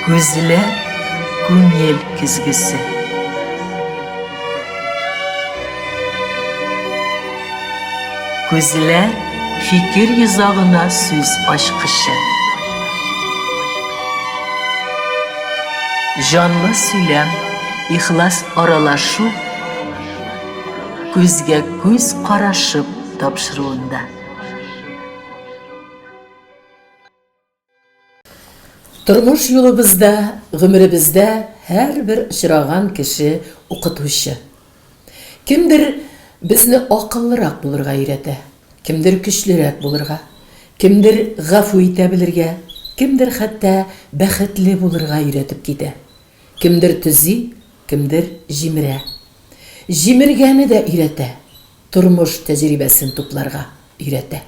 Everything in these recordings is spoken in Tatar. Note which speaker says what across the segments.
Speaker 1: Көзілі күңел күзгісі. Көзілі fikir yüzağına söz aşkışı. Canlı söylem, ihlas aralaşu, gözge göz qaraşıp tapşırığında.
Speaker 2: Turmuş yolubuzda, gümrübüzde her bir şırağan kişi okutuşu. Kimdir bizni akıllırak bulurga öyrete, kimdir küçlürek bulurga, kimdir gafu ite bilirge, kimdir hatta baxetli bulurga öyrətip gide. Kimdir tüzi, kimdir jimire. Jimirgeni de öyrete, turmuş tecrübesini toplarga öyrete.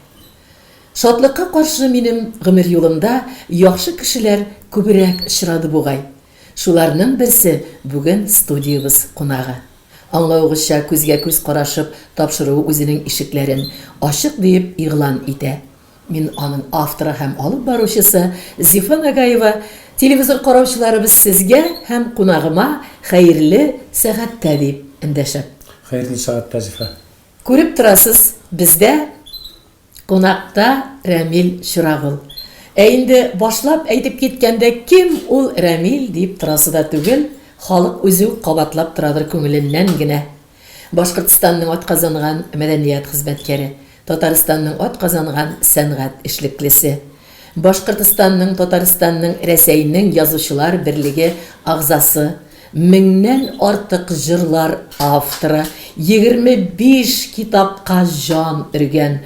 Speaker 2: Şatlıqqa qarşı menim gümür yolumda yaxşı kişiler köpürek şıradı buğay. Şularının birisi bugün studiyabız qonağı. Anlauğuşa közge köz qaraşıp tapşırığı özünün işiklerin aşık deyip iğlan ite. Мен onun avtırı hem alıp baruşısı Zifan Agayeva, televizor qaravçılarımız sizge hem qonağıma hayırlı sağatta deyip indeşip.
Speaker 3: Hayırlı sağatta Zifa.
Speaker 2: Көріп тұрасыз, bizde qonaqta Ramil Şırağıl. Endi başlap aytip ketkende kim ol Ramil deyip turası da tügül, xalq özü qabatlap turadır көңіліннен gine. Башқұртстанның at qazanğan мәдәният xizmetkeri, Татарстанның at qazanğan sənğat işliklisi, Башқұртстанның, Татарстанның, Rəsəyinin Yazıçılar Birliği ağzası, 1000'dən artıq jırlar avtırı, 25 kitapqa jan ürgen,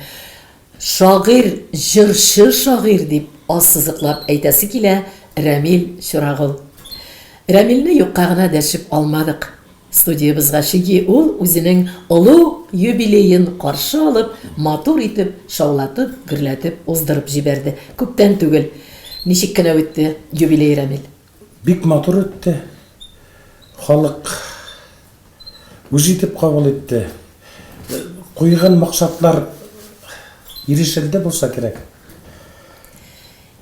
Speaker 2: şagir, jırşı şagir deyip azsızıqlap aytası kile Ramil Şırağıl. Ramilni yuqqağına dəşip almadıq. Studiyabızға şegi ol özünün ulu юбилейін qarşı alıp, matur etip, şavlatып, gürletip, ozdırıp jiberdi. Köpten tügül. Nişik kine ötті юбилей Ramil?
Speaker 3: Bik matur ötті. Халық өз етіп қабыл етті. Қойған мақсатлар ерішілді болса керек.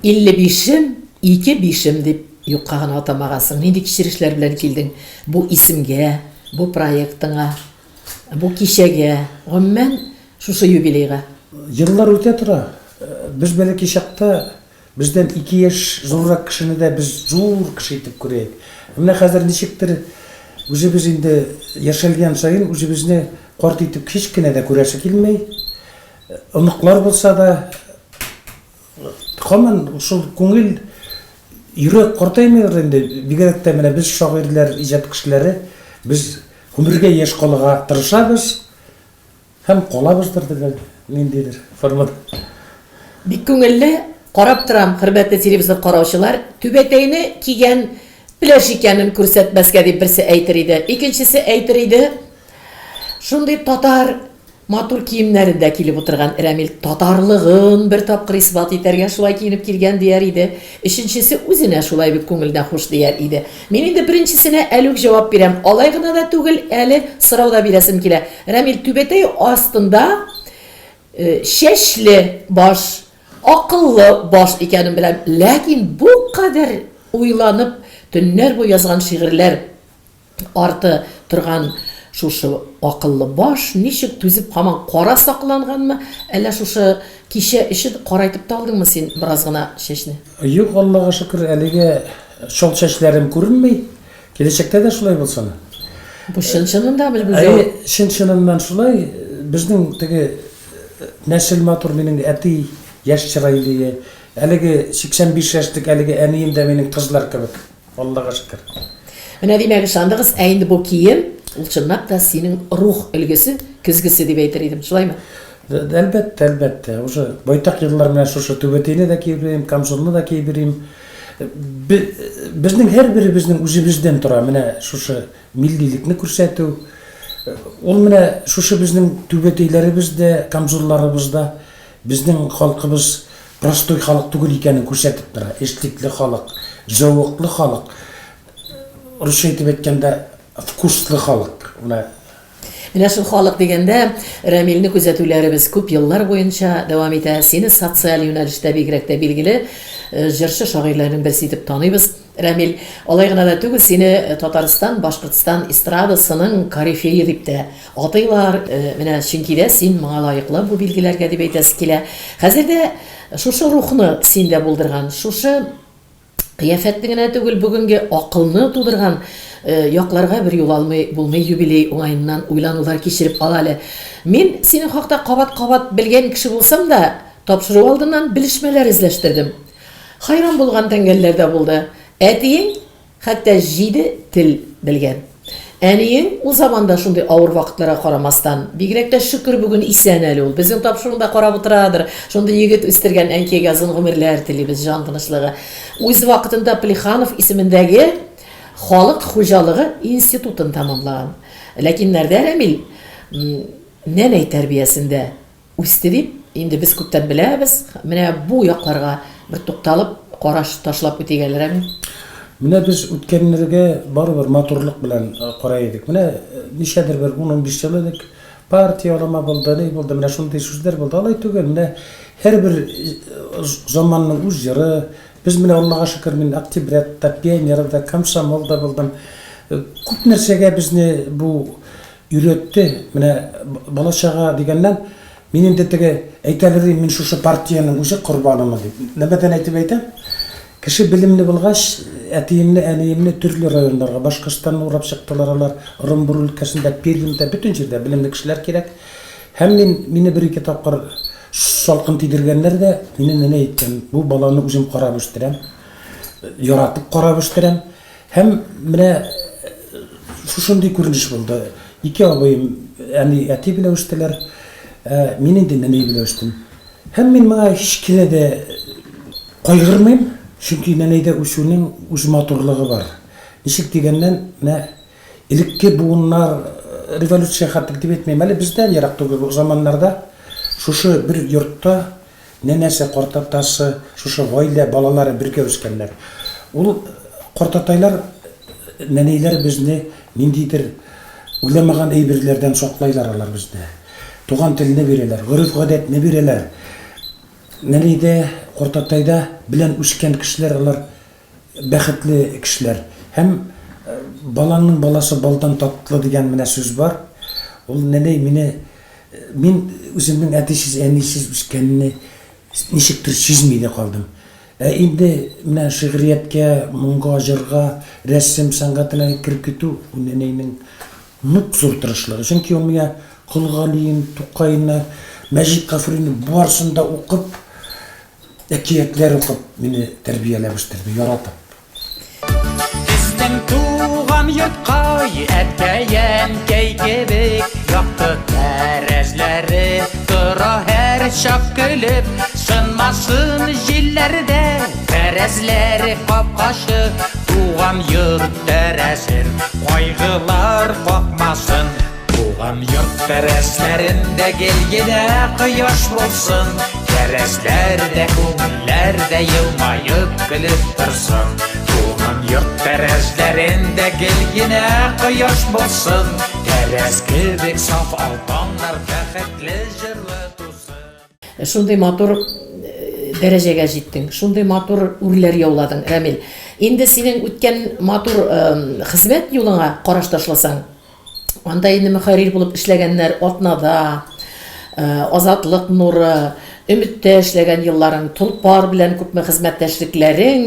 Speaker 2: 55'im, 2 deyip yuqqağına atamağasın. Neydi kişirişler bilen keldin? Bu isimge, bu proyektına, bu kişege, onmen şuşu юбилейға.
Speaker 3: Yıllar öte tura. Biz belki şaqta bizden 2 yaş zorrak kişini de biz zor kişi etip көрейік. Міне қазір нешіктір өзі біз енді yaşalgan сайын өзі бізіне қорт етіп кешкіне де көрәсі келмей. Ұнықлар болса да қоман ұшыл көңіл үйрек қортаймыр енді бігеректе міне біз шағирлер, ижат кішілері біз өмірге еш қолыға тырышабыз һәм қолабыздыр деген мендедір формада.
Speaker 2: Бик көңілі қарап тұрам, хөрмәтле телевизор қараушылар, төбәтәйне киген пләш икәнен күрсәтмәскә дип берсе әйтер иде. Икенчесе әйтер иде. Шундый татар матур киемнәрендә килеп утырган Ramil татарлыгын бер тапкыр исбат итәргә шулай киенеп килгән дияр иде. Өченчесе үзенә шулай бик күңелдән хуш дияр иде. Мин инде беренчесенә әлүк җавап бирәм. Алай гына да түгел, әле сорауда бирәсем килә. Ramil түбәтәй астында шәшле баш, akıllı baş икәнен беләм. Ләкин бу кадәр уйланып төннәр буе язган шигырьләр арты торган шушы акыллы баш ничек түзеп һаман кара сакланганмы? Әллә шушы кичә эшен карайтып та алдыңмы син бераз гына шәшне?
Speaker 3: Юк, Аллага шөкер, әлегә шул шәшләрем күренмәй. Киләчәктә дә шулай булсын.
Speaker 2: Бу чын-чынында бу
Speaker 3: Чын-чыныннан шулай безнең теге нәсел матур минең әти яшь чырайлы. Әлеге 85 яшьлек әлеге әнием дә минең кызлар кебек. Аллага шөкер.
Speaker 2: Менә димәк ышандыгыз, инде бу кием ул чынлап та синең рух өлгесе, көзгесе дип әйтер идем. Шулаймы?
Speaker 3: Әлбәттә, әлбәттә. Уже байтак еллар менә шушы түбәтәйне дә киебрим, камзулны да киебрим. Безнең һәр беребезнең үзебездән тора. Менә шушы миллилекне күрсәтү. Ул менә шушы безнең түбәтәйләребездә, камзулларыбызда безнең халкыбыз простой халык түгел икәнен күрсәтеп тора. Эшлекле халык, зәвыклы халык. Русча әйтеп әйткәндә вкуслы халык.
Speaker 2: Менә шул халык дигәндә Рамилне күзәтүләребез күп еллар буенча дәвам итә. Сине социаль юнәлештә бигрәк тә билгеле җырчы шагыйрьләрнең берсе итеп таныйбыз. Рәмил, алай гына да түгел, сине Татарстан, Башкортстан эстрадасының корифеи дип тә атыйлар. Менә чөнки дә син моңа лаеклы бу билгеләргә дип әйтәсе килә. Хәзер дә шушы рухны синдә булдырган, шушы кыяфәтне генә түгел, бүгенге акылны тудырган якларга бер юл алмый булмый, юбилей уңайыннан уйланулар кичереп ал әле. Мин синең хакта кабат-кабат белгән кеше булсам да, тапшыру алдыннан белешмәләр эзләштердем. Хайран булган тәңгәлләр дә булды. Әтиең хәтта 7 тел белгән. Әниең ул заманда шундый авыр вакытларга карамастан, бигрәк тә шөкер бүген исән әле ул. Безнең тапшыруда карап утырадыр. Шундый егет үстергән әнкәйгә озын гомерләр телибез, җан тынычлыгы. Үз вакытында Плеханов исемендәге халык хуҗалыгы институтын тәмамлаган. Ләкин нәрдә Рәмил нәнәй тәрбиясендә үсте дип, инде без күптән беләбез. Менә бу якларга бер тукталып, караш ташлап үтигәләр Рәмил.
Speaker 3: Менә без үткәннәргә барыбер матурлык белән карай идек. Менә нишәдер бер 10-15 ел элек партия алама булды, ни булды, менә шундый сүзләр булды. Алай түгел, менә һәрбер заманның үз җыры. Без менә Аллага шөкер, мин Октябрьдә, Пионерда, Комсомолда булдым. Күп нәрсәгә безне бу өйрәтте. Менә балачага дигәннән мин инде теге әйтәләр, мин шушы партияның үзе корбанымы дип. Нәмәдән әйтеп әйтәм? Кеше билимле булгач, әтиемне, әниемне төрле районнарга, Башкортстанны урап чыктылар алар, Орынбор өлкәсендә, Пермьдә, бүтән җирдә билимле кешеләр кирәк. Һәм мине бер-ике тапкыр салкын тидергәннәр дә, мине нәнә әйткән, бу баланы үзем карап үстерәм, яратып карап үстерәм. Һәм менә шушындый күренеш булды. Ике абыем, әти белән үстеләр, мин инде нәнә белән үстем. Һәм мин моңа һич кенә дә кайгырмыйм. Чөнки нәнәйдә үсүнең үз матурлыгы бар. Ничек дигәннән, менә элекке буыннар революция хәтлек дип әйтмәйм, әле бездән ерак түгел заманнарда шушы бер йортта нәнәсе, картатасы, шушы гаилә балалары бергә үскәннәр. Ул картатайлар, нәнәйләр безне ниндидер уйламаган әйберләрдән саклайлар алар безне. Туган телне бирәләр, гореф-гадәтне бирәләр. Нәнәйдә, картатайда белән үскән кешеләр, алар бәхетле кешеләр. Һәм балаңның баласы балдан татлы дигән менә сүз бар. Ул нәнәй мин үземнең әтисез, әнисез үскәнне ничектер сизми дә калдым. Инде менә шигърияткә, моңга, җырга, рәсем сәнгатенә кирип китү нәнәйнең нык зур тырышлыгы. Чөнки ул миңа Кылгалиин, Тукайны, Мәҗит Гафурине барсында укып, әкиятләр укып, мине тәрбияләп үстерде, яратып.
Speaker 4: Безнең туган йортка әткәйән кәйгебек, якты тәрәзләре тора һәр чак көлеп, сынмасын җилләрдә тәрәзләре капкашы, туган йорт тәрәзен кайгылар какмасын. Туган йорт тәрәзләрендә гелгенә кояш булсын, тәрәзләрдә күңелләрдә елмаеп көлеп торсын. Туган йорт тәрәзләрендә гелгенә кояш булсын, тәрәз кебек саф алтаннар бәхетле җырлы тусын.
Speaker 2: Шундый матур дәрәҗәгә җиттең, шундый матур үрләр яуладың, Рәмил. Инде синең үткән матур хезмәт юлыңа караш ташласаң, анда инде мөхәррир булып эшләгәннәр Атнада, Азатлык нуры, Өметтә эшләгән елларың, Толпар белән күпме хезмәттәшлекләрең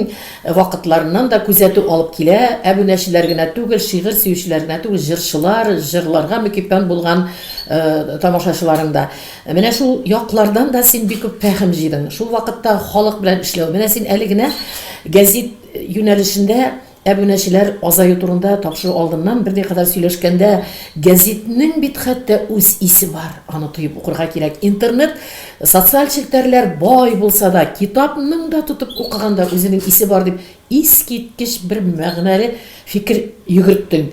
Speaker 2: вакытларыннан да күзәтү алып килә. Әбүнәчеләр генә түгел, шигырь сөючеләр генә түгел, җырчылар, җырларга мөкиббән булган тамашачыларың да. Менә шул яклардан да син бик күп фәһем җыйдың. Шул вакытта халык белән эшләү. Менә син әле генә гәзит юнәлешендә Әбүнәчеләр азаю турында тапшыру алдыннан бер кадәр сөйләшкәндә, гәзитнең бит хәтта үз исе бар, аны тоеп укырга кирәк. Интернет, социаль челтәрләр бай булса да, китапның да тотып укыганда үзенең исе бар дип, искиткеч бер мәгънәле фикер йөгерттең.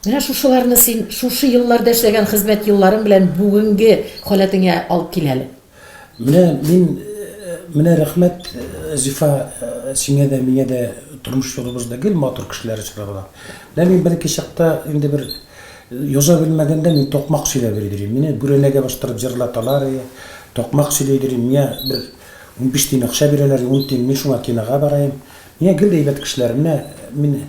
Speaker 2: Менә шушыларны син шушы елларда эшләгән хезмәт елларың белән бүгенге халәтеңә алып киләле.
Speaker 3: Менә рәхмәт, Зифа, сиңә дә, миңә дә тормыш юлыбызда гел матур кешеләр очраган. Мин бер-ике чакта инде бер яза белмәгәндә мин токмак сөйләп бирдем. Мине бүрәнәгә баштырып җырлаталар, токмак сөйләйдем. Миңа бер 15 тиен акча бирәләр, 10 тиен мин шуңа кинога барайым. Миңа гел әйбәт кешеләр. Менә мин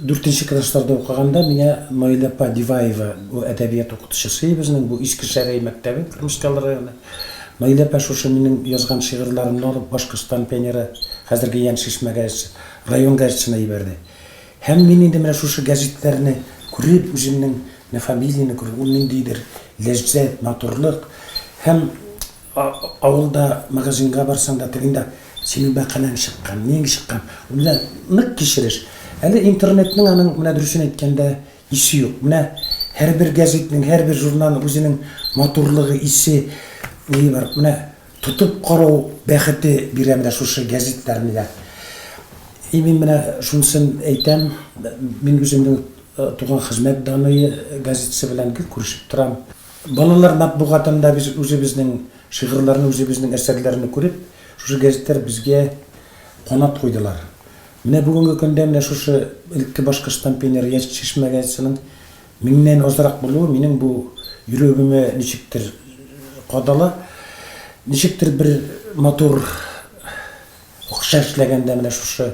Speaker 3: 4-нче классларда укыганда миңа Наиләпа Диваева, бу әдәбият укытучысы безнең бу Иске Шәрәй мәктәбе Кырмыскалы районы. Наиләпа шушы минем язган шигырьләремне алып Башкортстан пионеры, хәзерге Яншишмә гәзите, район гәзитенә ибәрде. Һәм мин инде менә шушы гәзитләрне күреп, үземнең фамилияны күреп, ул ниндидер ләззәт, матурлык, һәм авылда магазинга барсаң да тегендә синең бәкаләң чыккан, нең чыккан, менә нык кичереш. Әле интернетның аның менә дөресен әйткәндә исе юк. Менә һәрбер гәзитнең, һәрбер журналның үзенең матурлыгы, исе бар. Менә тотып карау бәхете бирә менә шушы гәзитләрне. Мин менә шунысын әйтәм, мин үземнең туган хезмәт даные гәзитесе белән күрешеп торам. Балалар матбугатында без үзебезнең шигырьләрне, үзебезнең әсәрләрне күреп, шушы гәзитләр безгә канат куйдылар. Менә бүгенге көндә менә шушы Илке Башкортстан пионеры Яншишмә гәзитесенең миннән азрак булуы минең бу йөрәгемә ничектер кадала, ничектер бер матур акча эшләгәндә менә шушы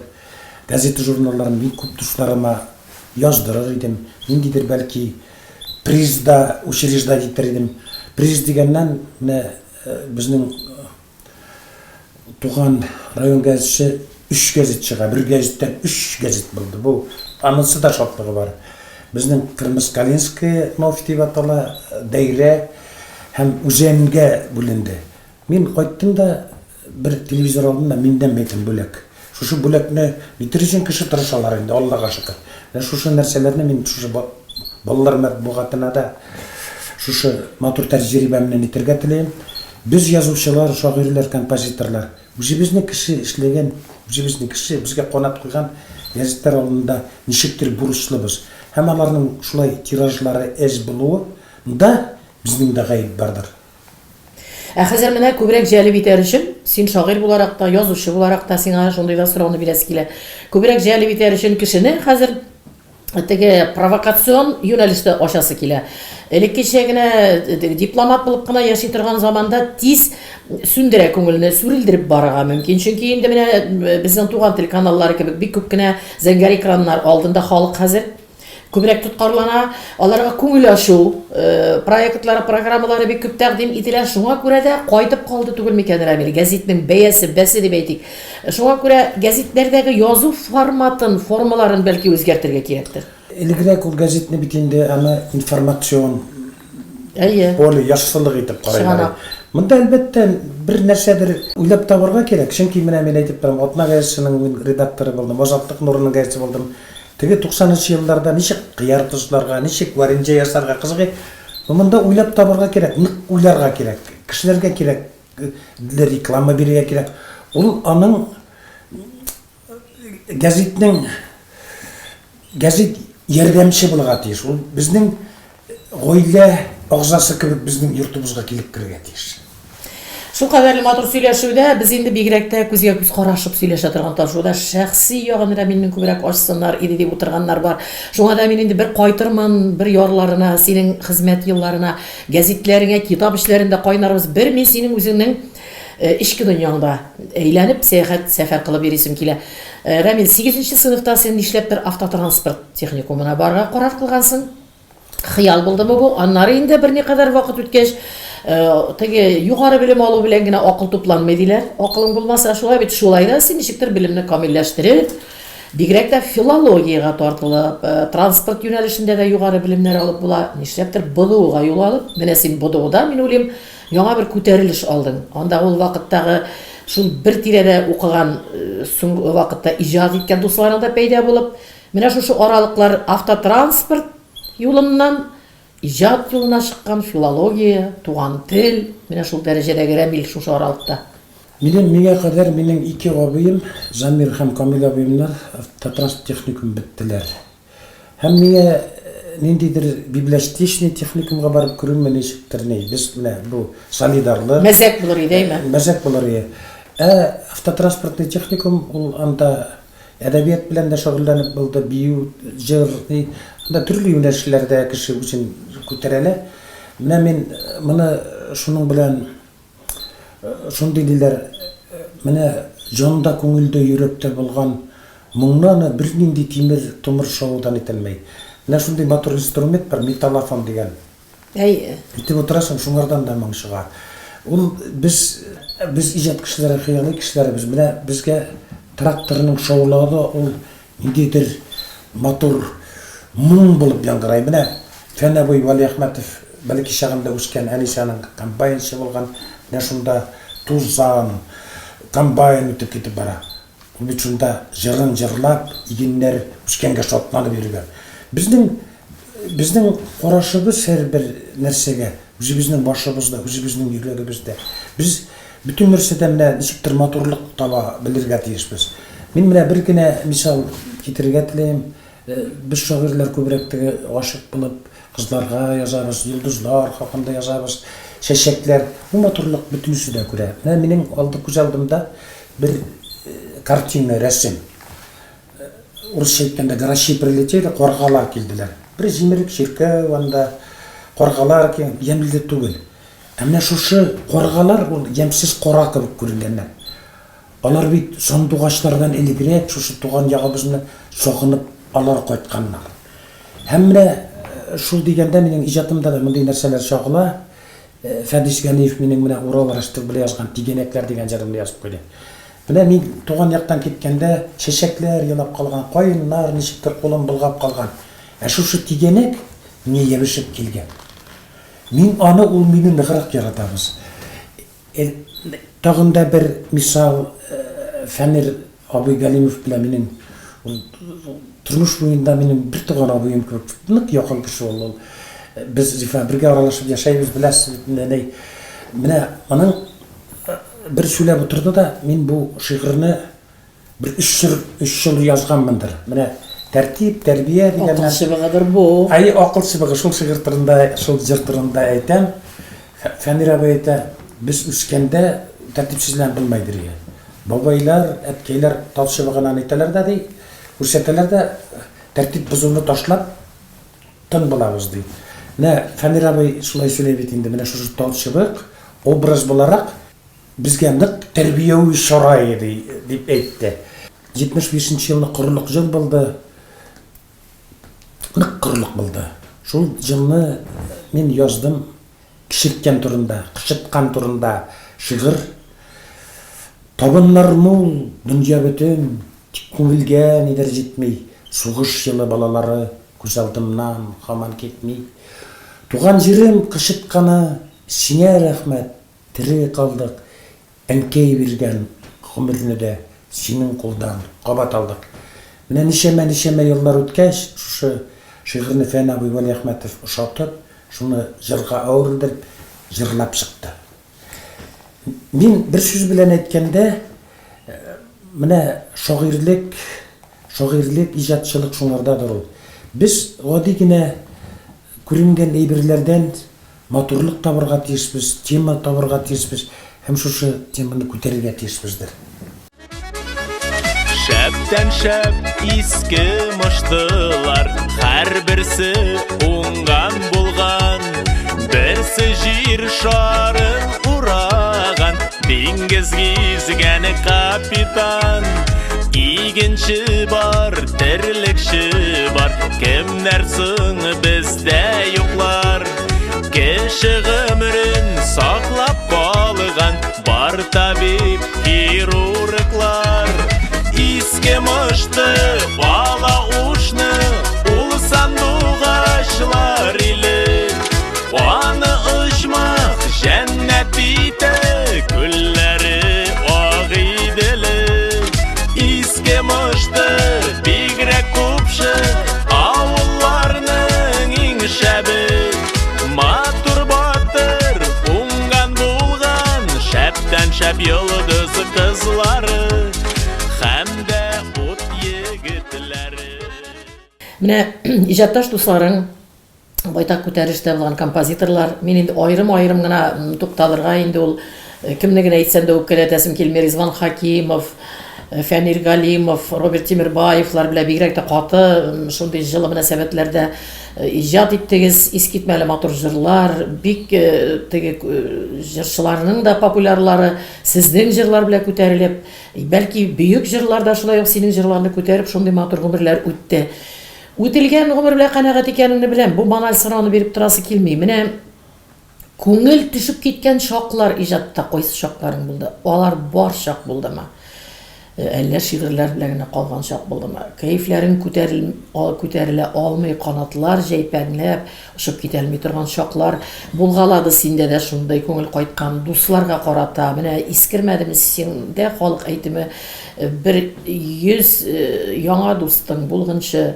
Speaker 3: газета журналларын мин күп дусларыма яздырыр идем. Ниндидер бәлки призда учреждать итер идем. Приз дигәннән менә безнең туган район гәзитесе 3 гәзит чыга. Бер гәзиттән 3 гәзит булды. Бу анысы да шатлыгы бар. Безнең Кырмыскалинская Новости атала даирә һәм үзәнгә бүленде. Мин кайттым да бер телевизор алдында миндән бәйтем бүләк. Шушы бүләкне битерүчен кеше тырышалар инде, Аллага шөкер. Шушы нәрсәләрне мин шушы балалар матбугатына да шушы матур тәҗрибәмне итәргә теләйм. Без язучылар, шагыйрьләр, композиторлар үзебезнең кеше эшләгән, үзебезнең кеше безгә канат куйган гәзитләр алдында ничектер бурычлыбыз. Һәм аларның шулай тиражлары әз булуы да безнең дә гаеп бардыр.
Speaker 2: Хәзер менә күбрәк җәлеп итәр өчен, син шагыйрь буларак та, язучы буларак та сиңа шундый да сорауны бирәс килә. Күбрәк җәлеп итәр өчен кешене хәзер теге провокацион юнәлештә ачасы килә. Элеккечә генә дипломат булып кына яши торган заманда тиз сүндерә күңелне, сүрелдереп барырга мөмкин. Чөнки инде менә безнең туган тел каналлары кебек бик күп кенә зәңгәр экраннар алдында халык хәзер күбрәк тоткарлана, аларга күңел ачу проектлары, программалары бик күп тәкъдим ителә. Шуңа күрә дә кайтып калды түгел микән Рамил? Гәзитнең бәясе, бәсе дип әйтик. Шуңа күрә гәзитләрдәге язу форматын, формаларын бәлки үзгәртергә кирәктер.
Speaker 3: Элегрәк ул гәзитне бит инде аны информацион
Speaker 2: Поле
Speaker 3: яшсылык итеп карыйлар. Монда әлбәттә бер нәрсәдер уйлап табарга кирәк. Чөнки менә мин әйтеп торам, Атна гәзитесенең редакторы булдым, Азатлык нурының гәзитесе булдым. Теге 90-нчы елларда ничек кыяр тузларга, ничек варенҗа ясарга кызгый. Монда уйлап табарга кирәк, ник уйларга кирәк. Кешеләргә кирәк, реклама бирергә кирәк. Ул аның гәзит ярдәмче булырга тиеш. Ул безнең гаилә агзасы кебек безнең йортыбызга килеп кергә тиеш.
Speaker 2: Шул кадәрле матур сөйләшүдә без инде бигрәк тә күзгә күз карашып сөйләшә торган ташуда шәхси ягын Рамилнең күбрәк ачсыннар иде дип утырганнар бар. Шуңа да мин инде бер кайтырман, бер ярларына, синең хезмәт елларына, гәзитләреңә, китап эшләрендә кайнарбыз. Бер мин синең үзеңнең ички дөньяңда әйләнеп сәяхәт сәфәр кылып йөрисем килә. Рамил, 8нче сыйныфта син нишләптер автотранспорт техникумына барырга карар кылгансың? Хыял булдымы бу? Аннары инде берникадәр вакыт үткәч, теге югары белем алу белән генә акыл тупланмый диләр. Акылың булмаса шулай бит, шулай да син ничектер белемне камилләштереп, бигрәк тә филологиягә тартылып, транспорт юнәлешендә дә югары белемнәр алып була. Нишләптер БДУга юл алып, менә син БДУда, мин уйлыйм, яңа бер күтәрелеш алдың. Анда ул вакыттагы шул бер тирәдә укыган, соңгы вакытта иҗат иткән дусларың да пәйда булып, менә шушы аралыклар автотранспорт юлыннан иҗат юлына чыккан филология, туган тел, менә шул дәрәҗәдәге Рамил шушы аралыкта.
Speaker 3: Миңа кадәр минең 2 абыем, Замир һәм Камил абыемнар автотранспорт техникум биттеләр. Һәм миңа ниндидер библиотечный техникумга барып күрүмме ничектер ни. Без менә бу солидарлык.
Speaker 2: Мәзәк булыр иде, әйме?
Speaker 3: Мәзәк булыр иде. Автотранспортный техникум ул анда әдәбият белән дә шөгыльләнеп булды, бию, җыр, анда төрле юнәлешләрдә кеше үзен күтәрәлә. Менә мин моны шуның белән шундый диләр, менә жонда көңілде йөрәктә булган мұңнан бер нинди тимер шоудан ителмәй. Менә шундый матур инструмент бар, металлофон дигән. Итеп отырасың, шуңардан да моң чыга. Ул biz иҗат кешеләре, хыялый кешеләре, безгә тракторның шаулады, ул ниндидер матур моң булып яңгырай. Менә Фәнәбуй Валиәхмәтов бәлки чагында үскән Әнисәнең комбайнчы булган, менә шунда Тузан комбайн үтеп китеп бара. Ул бит шунда җырын җырлап, игеннәр үскәнгә шатланып йөргән. Безнең карашыбыз һәрбер нәрсәгә, үзебезнең башыбызда, үзебезнең йөрәгебездә. Без бүтән нәрсәдә менә ничектер матурлык таба белергә тиешбез. Мин менә бер генә мисал китерергә теләйм. Без шагыйрьләр күбрәк теге гашык булып, кызларга язабыз, йолдызлар хакында язабыз, чәчәкләр. Бу матурлык бүтүнесе дә күрә. Менә минең күз алдымда бер картина, рәсем. Урысча әйткәндә гаражи прилетели, каргалар килделәр. Бер җимерек ширкә, анда каргалар икән, ямьле түгел. Менә шушы каргалар ул ямьсез кара кебек күренгәннәр. Алар бит сандугачлардан элегрәк шушы туган ягыбызны сагынып алар кайтканнар. Һәм менә шул дигәндә минең иҗатымда да мондый нәрсәләр чагыла. Фәдис Ганиев минең менә Урал Раштык белән язган Тигәнәкләр дигән җырымны язып куйды. Менә мин туган яктан киткәндә чәчәкләр ялап калган, кайыннар ничектер кулын булгап калган. Шушы Тигәнәк миңа ябышып килгән. Мин аны ул мине ныграк яратабыз. Тагын да бер мисал Фәнир абый Галимов белән минең тормыш буенда минең бер туган абыем кебек нык якын кеше ул. Без Зифа бергә аралашып яшәйбез, беләсез бит. Менә аның бер сөйләп утырды да, мин бу шигырьне бер 3 ел язганмындыр. Менә тәртип, тәрбия дигән
Speaker 2: Акылчыбыгыдыр бу.
Speaker 3: Акыл чыбыгы шул шигырь турында, шул җыр турында әйтәм. Фәнир абый әйтә, без үскәндә тәртипсезлән белмәйдер иде. Бабайлар, әткәйләр талчыбыгынан әйтәләр дә ди, күрсәтәләр дә тәртип бозуны ташлап тын булабыз ди. Менә Фәнир абый шулай сөйләп бит инде, менә шушы талчыбык образ буларак безгә нык тәрбияви шарай дип әйтте. 75 елны корылык җыл булды. Нык корылык булды. Шул җылны мин яздым кичерткән турында, кычыткан турында шигырь. Табыннар мул, дөнья бөтен, тик күңелгә нидер җитми. Сугыш елы балалары күз алдымнан һаман китми. Туган җирем кычытканы, сиңа рәхмәт, тире калдык. Әнкәй биргән гомерне дә синең кулдан кабат алдык. Менә ничәмә еллар үткәч, шушы шигырьне Фәнәбуй Валиәхмәтов ошатып, шуны җырга әверелдереп, җырлап чыкты. Мин бер сүз белән әйткәндә, менә шагыйрьлек, иҗатчылык шуңардадыр ул. Без гади генә күренгән әйберләрдән матурлык табырга тиешбез, тема табырга тиешбез, һәм шушы теманы күтәрергә тиешбездер.
Speaker 5: Шәптән шәп иске мыштылар, һәрберсе уңган булган. Берсе җир шарын ураган, диңгез гизгән капитан. Игенче бар, терлекче бар, кемнәр соң бездә юклар. Кеше гомерен саклап калган, бар табиб хирурглар. Иске мышты, бала ушны, ул сандугачлар иле. Аны очмак, җәннәт бите, күлләре ак иделе. Иске мышты, бигрәк күпше, авылларның иң шәбе. Матур батыр, уңган булган, шәптән шәп йолдыз кызлары.
Speaker 2: Менә иҗатташ дусларың, байтак күтәрештә булган композиторлар, мин инде айрым гына тукталырга инде ул кемне генә әйтсәм дә үпкәләтәсем килми, Ризван Хакимов, Фәнир Галимов, Роберт Тимирбаевлар белән бигрәк тә каты шундый җылы мөнәсәбәтләрдә иҗат иттегез, искитмәле матур җырлар, бик теге җырчыларның да популярлары сезнең җырлар белән күтәрелеп, бәлки бөек җырлар да шулай ук синең җырларны күтәреп шундый матур гомерләр үтте. Үтелгән гомер белән канәгать икәнеңне беләм. Бу баналь сорауны биреп торасы килми. Менә күңел төшеп киткән шаклар иҗатта кайсы шакларың булды? Алар бар шак булдымы? Әллә шигырьләр белән генә калган шак булдымы? Кәефләрең күтәрелә алмый, канатлар җәйпәңләп, ошып китәлми торган шаклар булгалады синдә дә шундай күңел кайткан дусларга карата. Менә искермәдеме синдә халык әйтеме 100 яңа дустың булгынчы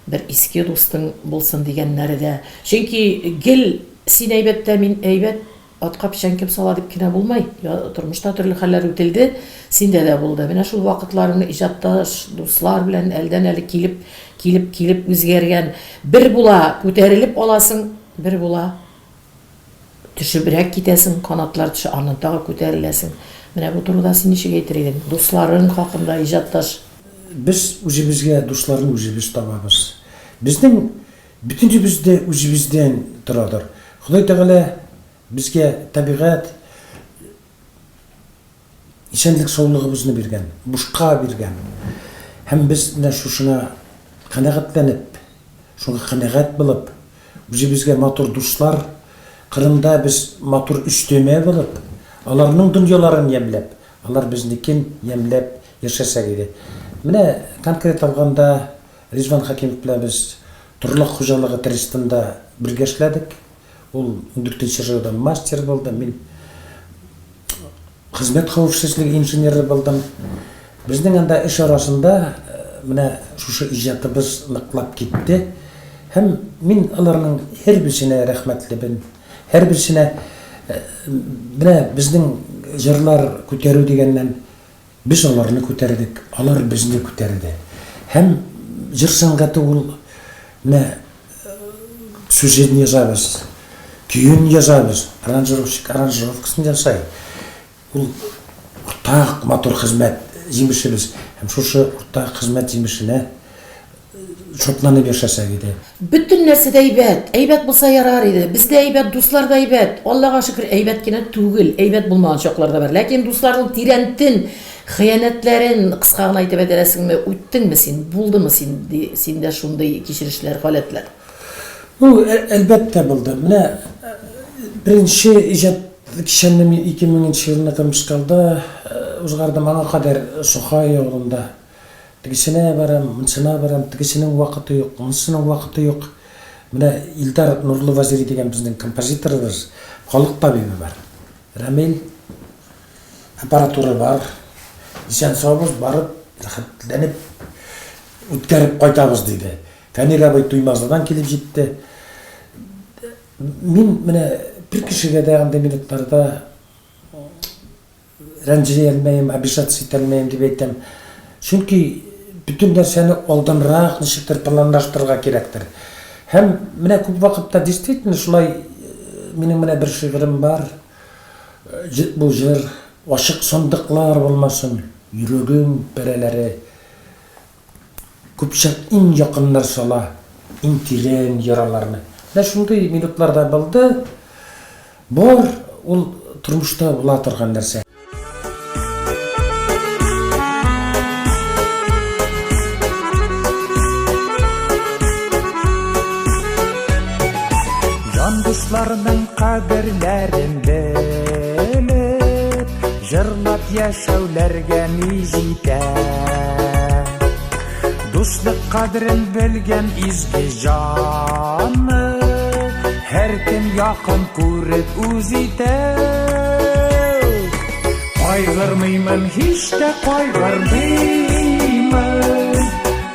Speaker 2: bir eski dostun bulsun diyenleri de. Çünkü gel sin eybetle min eybet atqa pişen kim sala dip kine bulmay. Ya turmuşta türlü haller öteldi. Sinde de buldu. Mine şu vakitlarını ijatta dostlar bilen elden eli kilip üzgergen bir bula köterilip olasın, bir bula düşübrek gitesin, kanatlar dışı anıntağı köterilesin. Mine bu turda sin işe getireydin. Dostların hakkında ijattaş.
Speaker 3: Biz özümüzge dostların özümüz tababız. Bizning bütünümüz de özümüzden turadır. Xudoy Teala bizge tabiat işenlik sağlığımızı bergen, boşqa bergen. Hem biz ne şuşuna qanağatlanıp, şuna qanağat bulup, özümüzge matur dostlar, Kırımda biz matur üstüme bulup, alarning dünyalarını yemlep, alar biznikin yemlep yaşasak idi. Mine konkret alganda Rizvan Hakimov bilan biz Turloq xo'jaligi trestida birga ishladik. Ol 14-chi yilda master bo'ldi. Men xizmat xavfsizligi injeneri bo'ldim. Bizning anda ish orasida mana shu ijodimiz niqlab ketdi. Hem men ularning har birisine rahmatliman. Har birisine mana bizning jırlar ko'taruv degenden biz ularni ko'tardik, ular bizni ko'tardi. Hem jır sanatı ol ne süjetini yazabız, küyün yazabız, aranjировкасын жасай. Ol ortaq motor xizmat jimishimiz. Hem şu ortaq xizmat jimishine şotlanıp yaşasak idi.
Speaker 2: Bütün нәрсе дә әйбәт булса ярар иде. Бездә әйбәт, дуслар да әйбәт. Аллага шөкер, әйбәт кенә түгел, әйбәт булмаган чаклар да бар. Ләкин дусларның тирәнтен, хыянәтләрен кыска гына әйтеп әдәсеңме, үттеңме син, булдымы синдә шундый кичерешләр, халәтләр?
Speaker 3: Bu elbette buldu. Mine birinci icad kişenimi 2000 yılına kalmış kaldı. Uzgardım ana kadar Sohay yolunda. Tıkisine varam, mınsına varam, tıkisinin vakıtı yok, mınsının vakıtı yok. Mine İldar Nurlu Vaziri degen bizden kompozitörümüz, halk tabibi var. Ramil aparatörü var. İşen sağımız barıp, rahatlanıp, ütkərip qaytabız deydi. Fənir abay Duymazlı'dan kelip gitti. Min mine bir kişiye dayandığı minutlarda rencide elmeyim, abişat sitelmeyim diye ettim. Çünkü bütün derseni oldanraq nişiktir planlaştırga gerektir. Hem mine көп vakitte действительно şulay benim mine bir şiirim var. Bu jır aşık sandıklar olmasın, yüreğin bereleri. Köpçek in yakınlar sala, in tiren yaralarını. Ne şunday minutlarda buldu, bor ol turmuşta bula turgan narsa.
Speaker 4: Can dostlarının kaderlerin bilip, jırlap yaşavlerge mijite. Dostluk kadrin bilgen izgi canı, her kim yakın көріп үзите. Kaygırmıyman, hiç de kaygırmıyman,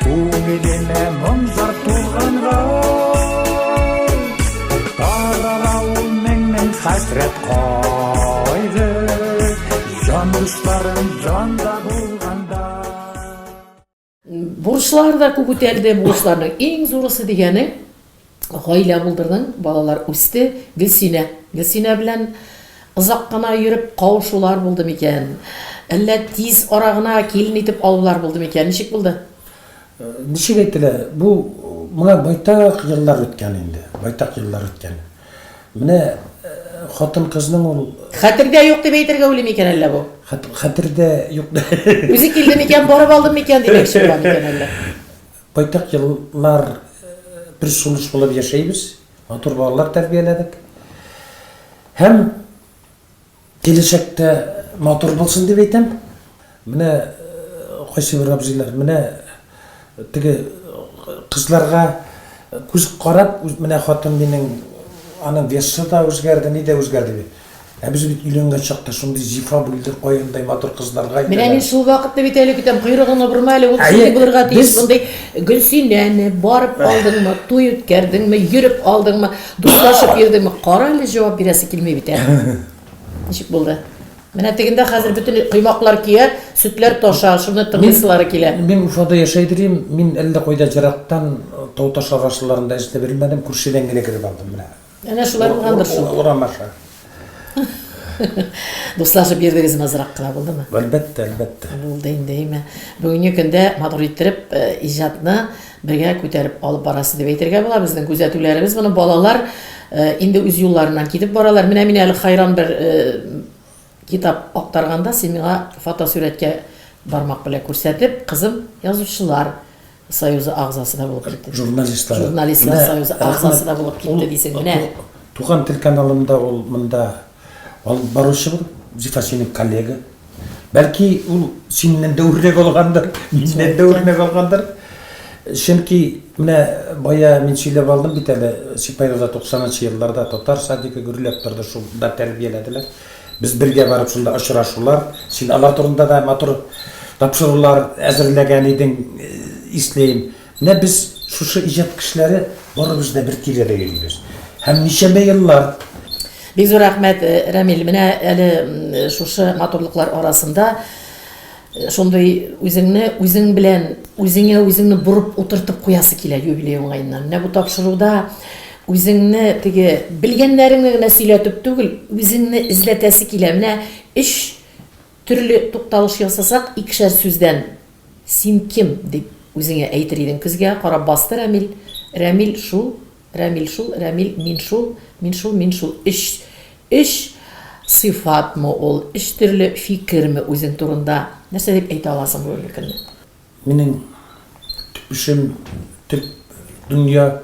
Speaker 4: көңіліме мұңзар туғанға. Таралауыл мен хасрет қойды, жан достарым жанда болғанда.
Speaker 2: Бурычлар да күп үтәлде, бурычларның иң зурысы дигәне гаилә булдырдың, балалар үсте, Гөлсинә. Гөлсинә белән ызак кына йөреп кавышулар булды микән? Әллә тиз арагына килен итеп алулар булды микән? Ничек булды?
Speaker 3: Ничек әйтелә, бу моңа байтак еллар үткән инде, байтак еллар үткән. Менә хатын кызның ул
Speaker 2: Хәтердә юк дип әйтергә уйлый микән әллә бу?
Speaker 3: хәтердә юк.
Speaker 2: Үзе килде микән, барып алды микән димәкче була микән әллә?
Speaker 3: Байтак еллар bir сулыш булып яшәйбез, матур балалар тәрбияләдек. Һәм киләчәктә матур булсын дип әйтәм. Менә кайсы бер абзыйлар, менә теге кызларга күз карап, менә хатын минең аның весы да үзгәрде, ни дә үзгәрде. Без бит өйләнгән чакта шундый зифа булды, кайындай матур кызларга.
Speaker 2: Менә мин шул вакытта бит әле көтәм, койрыгыңны борма әле, ул шундый булырга тиеш, бундый Гөлсинәне барып алдыңмы, туй үткәрдеңме, йөреп алдыңмы, дуслашып йөрдеңме? Кара әле җавап бирәсе килмәй бит әле. Ничек булды? Менә тегендә хәзер бөтен кыймаклар кия, сөтләр таша, шуны тыңлыйсылары килә.
Speaker 3: Мин Уфада яшәйдем, мин әллә кайда җираттан Тауташ арасыларында эшләп белмәдем, күршедән генә киреп алдым менә.
Speaker 2: Әнә шулар булгандыр шул.
Speaker 3: Урамаша.
Speaker 2: Дуслашып йөрдегез азрак кына булдымы?
Speaker 3: Әлбәттә, әлбәттә.
Speaker 2: Булды инде, әйме. Бүгенге көндә матур иттереп иҗатны бергә күтәреп алып барасы дип әйтергә була. Безнең күзәтүләребез, моны балалар инде үз юлларыннан китеп баралар. Менә мин әле хайран бер китап актарганда, син миңа фотосурәткә бармак белән күрсәтеп, кызым язучылар союзы агзасы да булып китте. Журналистлар союзы агзасы да булып китте дисең менә.
Speaker 3: Туган тел каналында ул монда алып баручы бул, Зифа синең коллега. Бәлки ул синнән дә үрнәк алгандыр, миннән дә үрнәк алгандыр. Чөнки менә бая мин сөйләп алдым бит әле, Сипайда 90-нчы елларда татар садикы гөрләп торды, шунда тәрбияләделәр. Без бергә барып шунда очрашулар, син алар турында да матур тапшырулар әзерләгән идең, исләйм. Менә без шушы иҗат кешеләре барыбыз да бер тирәдә йөрибез. Һәм ничәмә еллар
Speaker 2: Бик зур рәхмәт, Рәмил. Менә әле шушы матурлыклар арасында шундый үзең белән үзеңне бурып утыртып куясы килә юбилей уңаеннан. Менә бу тапшыруда үзеңне теге белгәннәреңне генә сөйләтеп түгел, үзеңне изләтәсе килә. Менә 3 төрле тукталыш ясасак, икешәр сүздән син ким дип үзеңә әйтер идең. Күзгә карап басты Рәмил. Рәмил шул, Рәмил шул, Рәмил мин шул, мин шул, мин шул. 3 сыйфатмы ул, 3 төрле фикерме үзең турында? Нәрсә дип әйтә аласың бу көндә?
Speaker 3: Минең төп эшем, төп дөнья,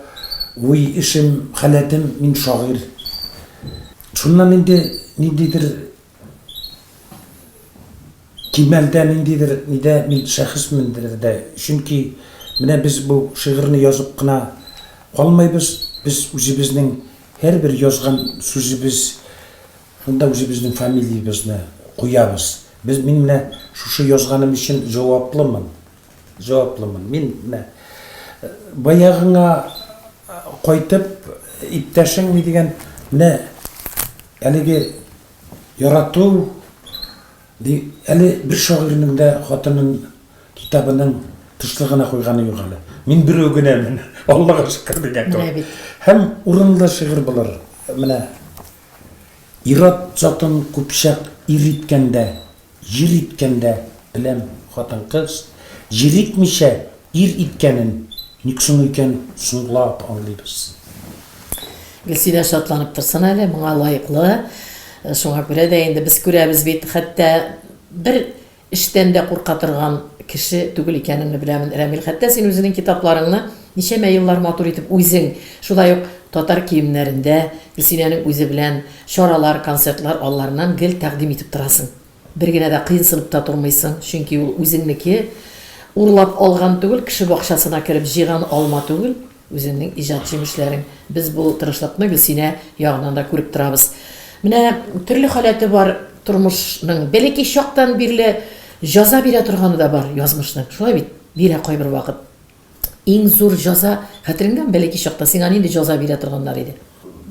Speaker 3: уй эшем, халәтем, мин шагыйр. Шуннан инде ниндидер кимәлдә, ниндидер нидә мин шәхесмендер дә. Чөнки менә без бу шигырьне язып кына калмайбыз. Biz үзебезнең һәрбер язган сүзебез, шунда үзебезнең фамилиябызны куябыз. Мин менә шушы язганым өчен җаваплымын. Мин менә баягыңа кайтып иптәшең ни дигән менә әлеге ярату әле бер шагыйрьнең дә хатынын китабының тышлыгына куйганы юк әле. Мин бирү генәмен. Аллага шөкер дигән. Һәм урынлы шигырь булыр. Менә ират затын күпчәк ириткәндә, җир иткәндә беләм хатын кыз, җир итмичә ир иткәнен ник соң икән соңлап аңлыйбыз.
Speaker 2: Гөлсинә шатланып торсын әле, моңа лаеклы. Шуңа күрә дә инде без күрәбез бит, хәтта бер эштән дә курка торган кеше түгел икәнен беләмен, Рәмил. Хәтта син үзеңнең китапларыңны ничәмә еллар матур итеп үзең, шулай ук татар киемнәрендә Гөлсинәнең үзе белән чаралар, концертлар алларыннан гел тәкъдим итеп торасың. Бер генә дә кыенсынып та тормыйсың, чөнки ул үзеңнеке урлап алган түгел, кеше бакчасына кирип җыйган алма түгел, үзеңнең иҗат җимешләрең. Без бу тырышлыкны Гөлсинә ягыннан да күреп торабыз. Менә төрле халәте бар тормышның, бәлки чактан бирле жаза бирә торганы да бар язмышның. Шулай бит, бирә кайбер вакыт. Иң зур жаза хәтереңдән бәлки чакта сиңа нинди жаза бирә торганнар иде?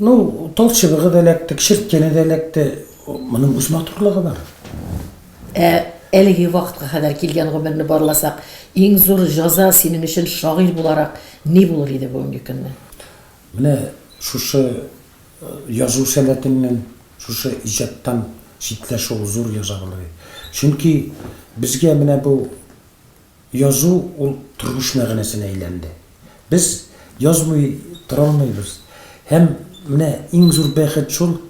Speaker 3: Ну, талчыбыгы да эләкте, кишерткәне дә эләкте. Моның үз матурлыгы бар.
Speaker 2: Әлеге вакытка кадәр килгән гомерне барласак, иң зур жаза синең өчен шагыйрь буларак ни булыр иде бүгенге көндә?
Speaker 3: Менә шушы язу сәләтеңнән шушы ижаттан шитләшү ул зур язабылы. Чөнки безгә менә бу язу ул тормыш мәгънәсенә әйләнде. Без язмый тора алмыйбыз. Һәм менә иң зур бәхет шул,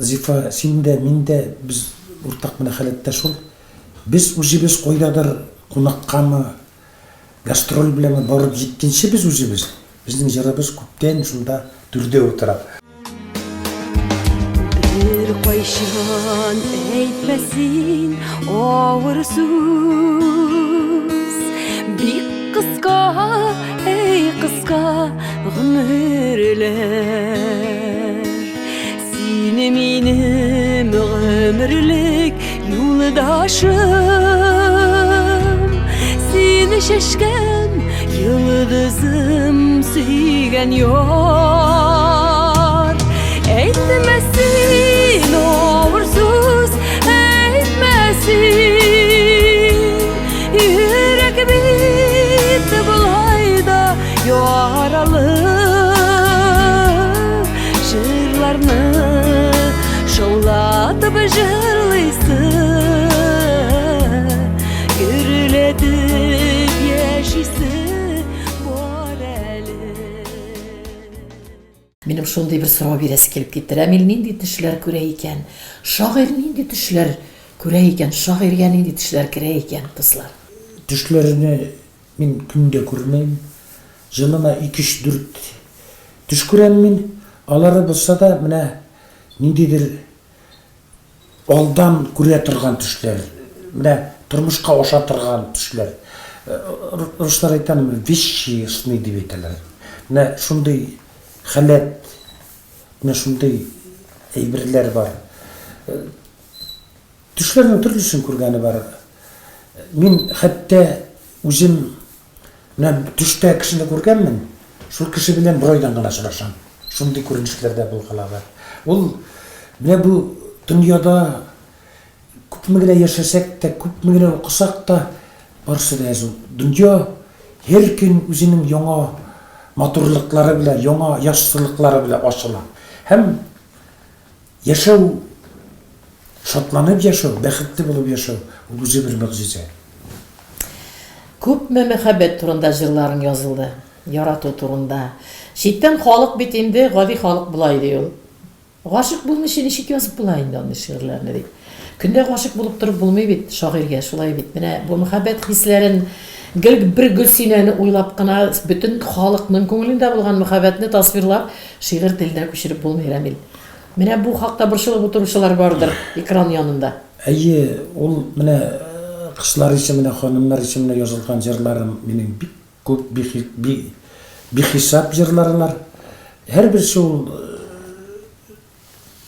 Speaker 3: Зифа, син дә, мин дә, без уртак менә халәттә шул. Без үзебез кайдадыр кунаккамы, гастроль белән барып җиткәнче без үзебез, безнең җырыбыз күптән шунда түрдә утыра.
Speaker 6: Bir koyşan eytmesin ağır sus. Bir kıska ey kıska gümürler. Seni minim ömürlük yoldaşım. Seni şaşkın yıldızım süygen yar. Eytmesin uğursuz, eytmesin. Yürek bitti bulayda yaralı. Jırlarını şovlatıp jırlıysa, gürledip yaşıysa boreli.
Speaker 2: Минем шундый бер сорау бирәсе килеп китте. Рәмил нинди төшләр күрә икән? Шагыйрь нинди төшләр күрә икән? Шагыйрьгә нинди төшләр керә икән, дуслар?
Speaker 3: Төшләрне мин көндә күрмәйм. Җылына 2-4 төш күрәм мин. Алары булса да менә ниндидер алдан күрә торган төшләр. Менә тормышка аша торган төшләр. Руслар әйтәм, вещи сны дип әйтәләр. Менә шундый халәт, менә шундый әйберләр бар. Төшләрнең төрлесен күргәне бар. Мин хәтта үзем менә төштә кешене күргәнмен. Шул кеше белән бер айдан гына очрашам. Шундый күренешләрдә булгалар. Ул менә бу дөньяда күпме генә яшәсәк тә, күпме генә укысак та, барысы да язу. Дөнья һәр көн үзенең яңа матурлыклары белән, яңа яшьсызлыклары белән ачыла. Һәм яшәү, шатланып яшәү, бәхетле булып яшәү, ул үзе бер мөгъҗиза.
Speaker 2: Күпме мәхәббәт турында җырларың язылды, ярату турында. Читтән халык бит инде гади халык була иде ул. Гашык булмыйча ничек язып була инде аны шигырьләрне дип. Көндә гашык булып торып булмый бит, шагыйрьгә шулай бит. Менә бу мәхәббәт хисләрен бер Гөлсинәне уйлап кына бөтен халыкның күңелендә булган мәхәббәтне тасвирлап шигырь теленә күчереп булмый, Рәмил. Менә бу хакта борчылып утыручылар бардыр экран янында.
Speaker 3: Әйе, ул менә кышлар исеменә, ханымнар исеменә язылган җырларым минем бик күп бихисап җырларлар. Һәрберсе ул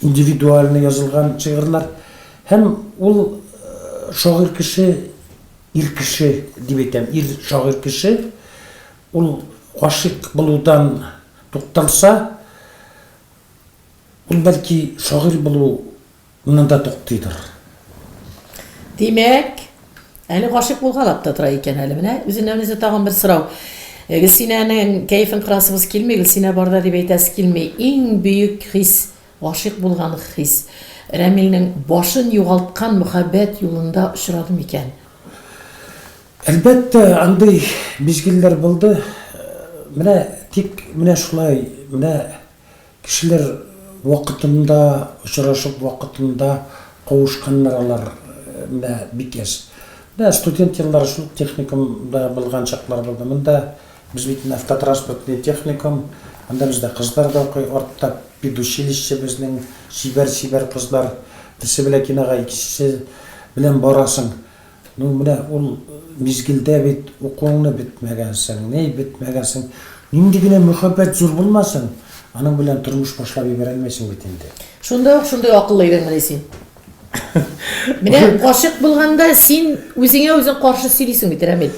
Speaker 3: индивидуаль язылган шигырьләр. Һәм ул шагыйрь кеше, ир кеше дип әйтәм, ир шагыйрь кеше, ул гашык булудан тукталса, ул бәлки шагыйрь булуны да туктыйдыр.
Speaker 2: Димәк, әле гашык булгалап та тора икән әле. Менә үзеннән үзе тагын бер сорау. Гөлсинәнең кәефен кырасыбыз килми, Гөлсинә барда дип әйтәсе килми. Иң бөек хис, гашык булган хис. Рәмилнең башын югалткан мәхәббәт юлында очрады микән?
Speaker 3: Әлбәттә, андый мизгелләр булды. Менә тик менә шулай, менә кешеләр вакытында очрашып, вакытында кавышканнар алар менә бик яз. Менә студент еллары шул техникумда булган чаклар булды. Монда без бит автотранспортный техникум, анда бездә кызлар да укый, артта педучилище безнең шибәр кызлар, берсе белән кинога, икесе белән барасың. Ну менә ул мизгелдә бит укуыңны бетмәгәнсең, ни бетмәгәнсең, нинди генә мәхәббәт зур булмасын, аның белән тормыш башлап ибәрә алмыйсың бит инде.
Speaker 2: Шундай акыллы идең менә син. Менә гашык булганда син үзеңә үзең каршы сөйлисең бит, Рәмил.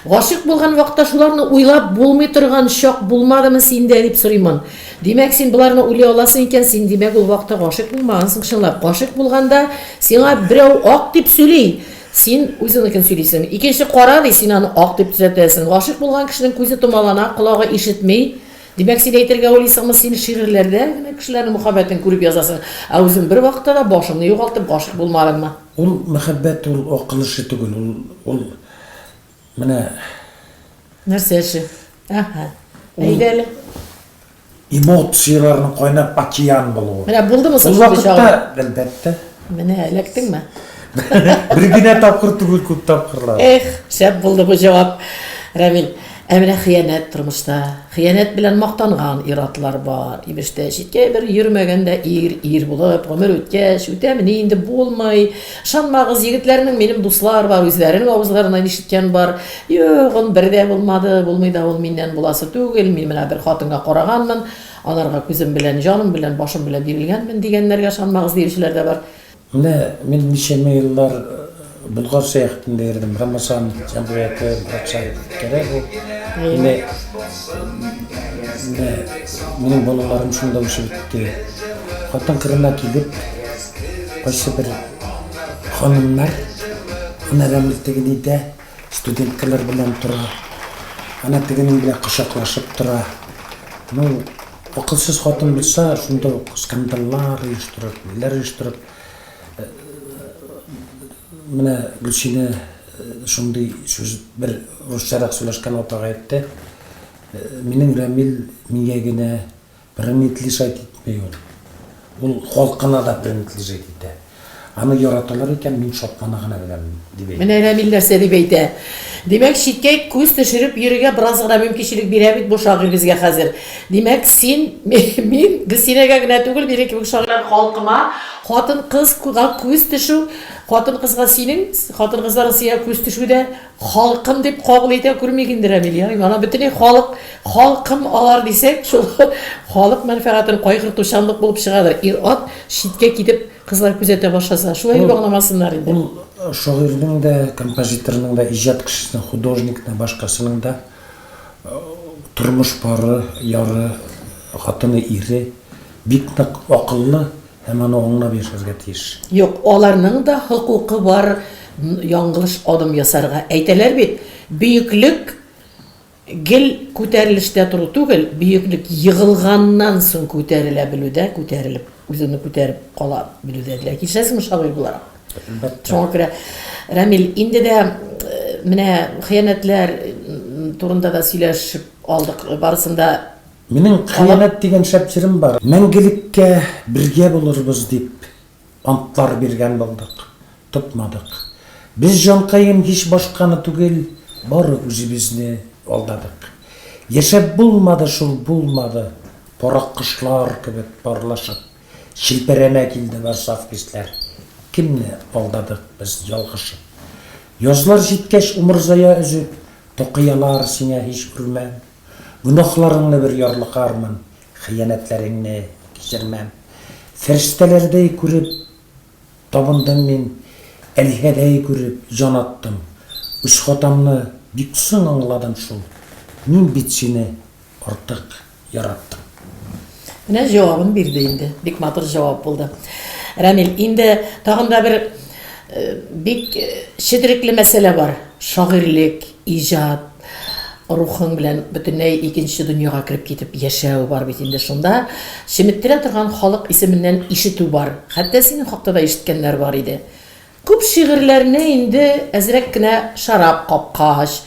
Speaker 2: Гашык булган вакытта шуларны уйлап булмый торган чак булмадымы синдә дип сорыймын. Димәк, син буларны уйлый аласың икән, син димәк ул вакытта гашык булмагансың чынлап. Гашык булганда сиңа берәү ак дип сөйли, син үзеңнекен сөйлисең. Икенче кара ди, син аны ак дип төзәтәсең. Гашык булган кешенең күзе томалана, колагы ишетми, Демәк, син әйтергә уйлыйсыңмы, син шигырьләрдә генә кешеләрнең мөхәббәтен күреп язасың, ә үзең бер вакытта да башыңны югалтып гашык булмадыңмы?
Speaker 3: Ул мәхәббәт ул акыл эше түгел, ул менә
Speaker 2: Нәрсә эше? Аха. Әйдәле.
Speaker 3: эмоцияларның кайнап океан булуы.
Speaker 2: Менә булдымы
Speaker 3: Ул
Speaker 2: соң шундый чагы?
Speaker 3: вакытта әлбәттә
Speaker 2: Менә эләктеңме?
Speaker 3: бер генә тапкыр түгел, күп тапкырлар.
Speaker 2: Эх, шәп булды бу җавап. Рамил, ә менә хыянәт тормышта, хыянәт белән мактанган иратлар бар. Имештә читкә бер йөрмәгәндә ир булып, гомер үткәч, үтәмени инде булмый. Шанмагыз, егетләрнең минем дуслар бар, үзләренең авызларыннан ишеткән бар. Юк, ул бер дә булмады, булмый да ул миннән буласы түгел. Мин менә бер хатынга караганмын, аларга күзем белән, җаным белән, башым белән бирелгәнмен дигәннәргә шанмагыз диючеләр дә бар.
Speaker 3: Менә мин ничә еллар Булгар сәяхәтендә йөрдем. Рамасан җәмгыяте кирәк бу. Минем балаларым шунда үсеп бетте. Хатын кырына килеп, кайсы бер ханымнар ана Рамилтегидә студентлар белән тора. Ана тегенең белән кочаклашып тора. Ну, акылсыз хатын булса, шунда скандаллар оештырып, Менә Гөлсинә шундый сүз бер русчарак сөйләшкән атага әйтте. Минем Рамил миңа генә принадлежит итмәй ул. Ул халкына да принадлежит итә. Аны яраталар икән, мин шатмана гына беләм дип әйтте.
Speaker 2: Менә Рамил нәрсә дип әйтә. Димәк, читкә күз төшереп йөрергә бераз гына мөмкинчелек бирә бит бу шагыйрь безгә хәзер. Димәк, мин Гөлсинәгә генә түгел, бирә кебек шагыйрь халкыма хатын-кыз күз төшү, хатын-кызга синең, хатын-кызлар сиңа күз төшүдә халкым дип кабул итә күрмәгәндер Рамил. Ана бөтенләй халкым алар дисәк, шул халык мәнфәгатен кайгыртучанлык булып чыгадыр. Ир-ат читкә китеп кызлар күзәтә башласа, шулай багламасыннар инде.
Speaker 3: Ул шагыйрьнең дә, композиторның да, иҗат кешесенең, художникның, башкасының да тормыш бары, яры, хатыны, ире бик нык акыллы һәм аны аңлап яшәргә тиеш.
Speaker 2: Юк, аларның да хокукы бар яңгылыш адым ясарга. Әйтәләр бит, бөеклек гел күтәрелештә тору түгел, бөеклек йыгылганнан соң күтәрелә белүдә, күтәрелеп, үзене күтәреп кала белүдә. Килешәсезме шагыйрь буларак? Шуңа күрә Рамил, инде дә менә хыянәтләр турында да сөйләшеп алдык. Барысында
Speaker 3: Минем хыянәт дигән шәп җырым бар. Мәңгелеккә бергә булырбыз дип антлар биргән булдык. Тотмадык. Без җанкаем һич башканы түгел, бары үзебезне алдадык. Яшәп булмады шул, булмады. Парак кышлар кебек парлашып, шилпәрәмә килде бар саф кисләр. Кемне алдадык без ялгышып? Язлар җиткәч умырзая өзеп, токыялар сиңа һич күрмәм. Гунахларыңны бер ярлыкармын, хыянәтләреңне кичермәм. Фәрештәләрдәй күреп табындым мин, әлһәдәй күреп җан аттым. Үз хатамны бик соң аңладым шул. Мин бит сине артык яраттым.
Speaker 2: менә җавабын бирде инде. Бик матур җавап булды. Рамил, инде тагын да бер бик шидрикле мәсьәлә бар. Шагыйрьлек, иҗат, рухың белән бөтенләй икенче дөньяга кирип китеп яшәү бар бит инде шунда. Шиметтирә торган халык исеменнән ишетү бар. Хәтта синең хакта да ишеткәннәр бар иде. Күп шигырьләрне инде әзрәк кенә шарап капкач,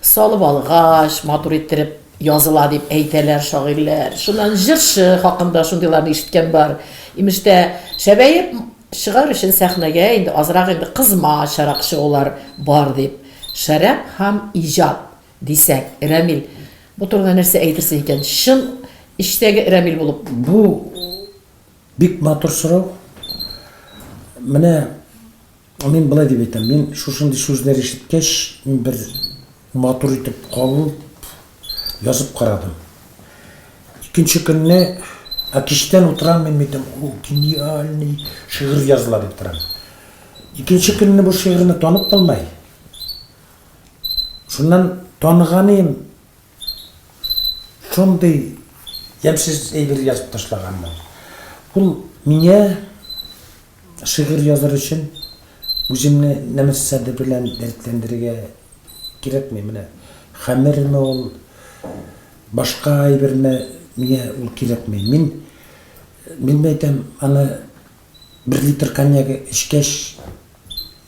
Speaker 2: салып алгач, матур иттереп языла дип әйтәләр шагыйрьләр. Шуннан җырчы хакында шундыйларны ишеткән бар. Имештә шәбәеп чыгар өчен сәхнәгә инде азрак инде кызма шаракчы олар бар дип. Шәрап һәм иҗат дисәк, Рамил, бу турыда нәрсә әйтерсең икән? Шын иштәге Рамил булып.
Speaker 3: Бу бик матур сорау. Менә мин былай дип әйтәм, мин шушындый сүзләр ишеткәч, бер матур итеп калып язып карадым. Икенче көнне кичтән утырам мин әйтәм, о, гениальный шигырь языла дип торам. Икенче көнне бу шигырьне танып булмай. Шуннан таныганым, шундый ямсыз әйбер язып ташлаганмын. Ул миңа шигырь языр өчен үземне нәмәсәдә белән дәртләндерергә кирәкми менә. Хәмерме ул, башка әйберне миңа ул кирәкмәй. Мин әйтәм, аны 1 литр коньяк эчкәч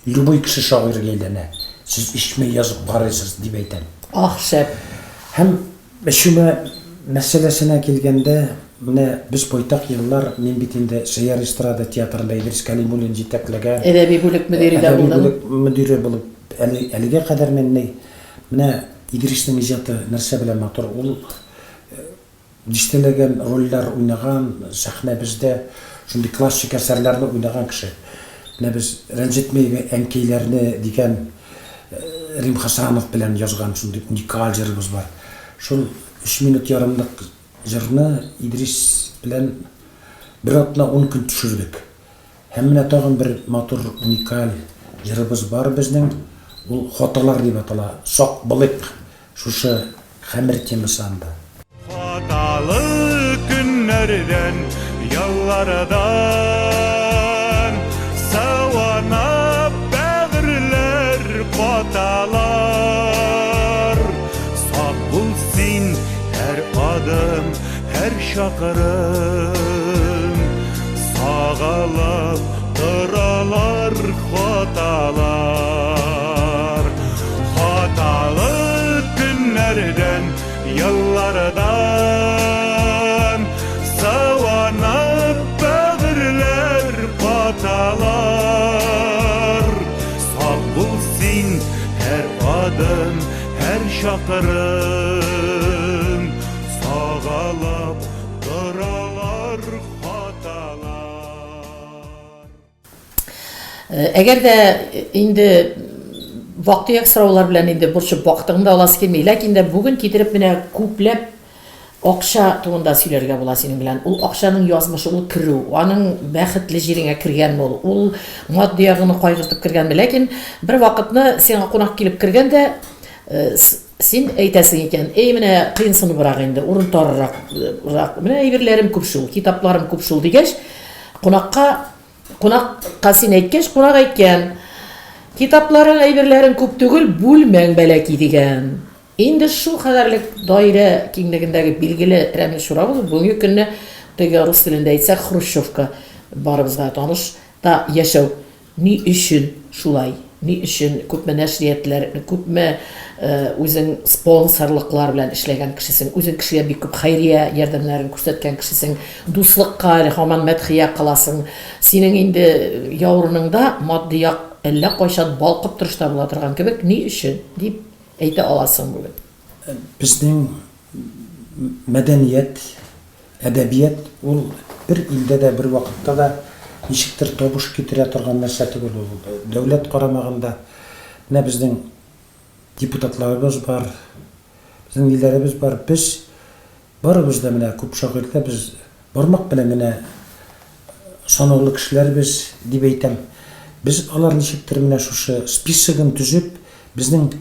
Speaker 3: любой кеше шагыйрьгә әйләнә. Сез ичмәй язып барасыз дип әйтәм.
Speaker 2: Ах, шәп.
Speaker 3: Һәм эшемә мәсьәләсенә килгәндә, менә без пойтак еллар, мин бит инде Сәйяр эстрада театрында Идрис Калимуллин җитәкләгән
Speaker 2: Әдәби бүлек мөдире дә
Speaker 3: әдәби
Speaker 2: булдым.
Speaker 3: бүлек мөдире булып, әлегә кадәр менә Идрисның иҗаты нәрсә белән матур. Ул дистәләгән рольләр уйнаган, сәхнә бездә шундый классик әсәрләрне уйнаган кеше. Менә без Рәнҗетмәй әнкәйләрне дигән Рим Хасанов белән язган шундый уникаль җырыбыз бар. Шул 3 минут ярымлык җырны Идрис белән бер атна 10 көн төшердек. Һәм менә тагын бер матур уникаль җырыбыз бар безнең. Ул Хаталар дип атала. Сак булык шушы хәмер темасында.
Speaker 5: Хаталы көннәрдән, яллардан саванап бәгырьләр каталар. Сак бул син һәр адым, һәр чакырым, сагалап торалар хаталар. Хаталы көннәрдән, яллардан саванып бәгырьләр каталар. Сак бул син һәр адым, һәр чакырым, сагалап торалар хаталар.
Speaker 2: Әгәр дә инде вакыйк сораулар белән инде борчып вакытыңда аласы килми, ләкин дә бүген китереп менә күпләп акча турында сөйләргә була синең белән. Ул акчаның язмышы, ул керү, аның бәхетле җиреңә кергәнме ул матди ягын кайгыртып кергәнме, ләкин бер вакытны сиңа кунак килеп кергәндә син әйтәсең икән, менә кыйынсыныбрак инде, урынтаррак, менә әйберләрем күп шул, китапларым күп шул дигәч, кунакка син әйткәч, кунак әйткән, китапларың, әйберләрең күп түгел, бүлмәң бәләки дигән. Инде шул кадәрлек даирә киңлегендәге билгеле Рәмил Шурабов бүгенге көнне теге рус телендә әйтсәк хрущевка барыбызга таныш та яшәү. Ни өчен шулай? Ни өчен күпме нәшриятләр, күпме үзең спонсорлыклар белән эшләгән кешесең, үзең кешегә бик күп хәйрия ярдәмнәрен күрсәткән кешесең, дуслыкка һаман мәдхия кыласың. Синең инде яурыныңда матди як әллә кайчан балкып торышта була торган кебек, ни өчен дип әйтә аласың бүген?
Speaker 3: Безнең мәдәният, әдәбият ул бер илдә дә, бер вакытта да ничектер табыш китерә торган нәрсә түгел ул. Дәүләт карамагында менә безнең депутатларыбыз бар, безнең илләребез бар. Без барыбыз да менә күп шагыйрьләр без бармак белән генә санаулы кешеләр без дип әйтәм. Без алар ничектер менә шушы списогын төзеп, безнең